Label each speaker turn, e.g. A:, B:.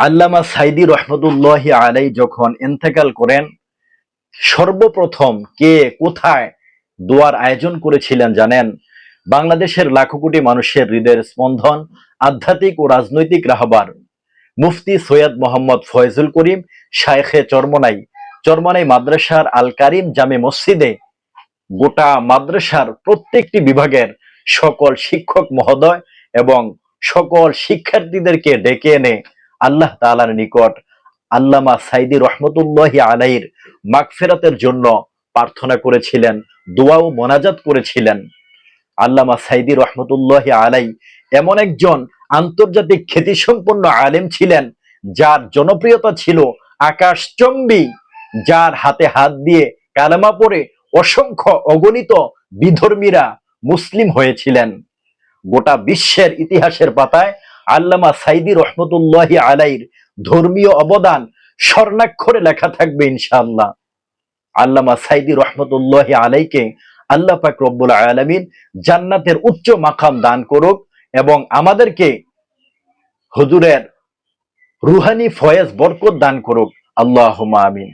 A: আল্লামা সাইদী রহমতুল্লাহি আলাইহি যখন ইন্তেকাল করেন, সর্বপ্রথম কে কোথায় দোয়ার আয়োজন করেছিলেন জানেন? বাংলাদেশের লাখো কোটি মানুষের হৃদয়ের স্পন্দন, আধ্যাত্মিক ও রাজনৈতিক রাহবার মুফতি সৈয়দ মোহাম্মদ ফয়জুল করিম শায়েখে চরমনাই চরমনাই মাদ্রাসার আল কারিম জামে মসজিদে গোটা মাদ্রাসার প্রত্যেকটি বিভাগের সকল শিক্ষক মহোদয় এবং সকল শিক্ষার্থীদেরকে ডেকে এনে আল্লাহ তাআলার নিকট আল্লামা সাইদী রহমতুল্লাহি আলাইহির মাগফিরাতের জন্য প্রার্থনা করেছিলেন, দোয়া ও মোনাজাত করেছিলেন। আল্লামা সাইদী রহমতুল্লাহি আলাইহি এমন একজন আন্তর্জাতিক খ্যাতিসম্পন্ন আলেম ছিলেন, যার জনপ্রিয়তা ছিল আকাশচম্বী, যার হাতে হাত দিয়ে কালেমা পড়ে অসংখ্য অগণিত বিধর্মীরা মুসলিম হয়েছিলেন। গোটা বিশ্বের ইতিহাসের পাতায় আল্লামা সাইদী রহমতুল্লাহি আলাইহির ধর্মীয় অবদান স্বর্ণাক্ষরে লেখা থাকবে ইনশাআল্লাহ। আল্লামা সাইদী রহমতুল্লাহি আলাইহিকে আল্লাহ পাক রব্বুল আলামিন জান্নাতের উচ্চ মাকাম দান করুক এবং আমাদেরকে হুজুরের রুহানি ফয়েজ বরকত দান করুক। আল্লাহুম্মা আমিন।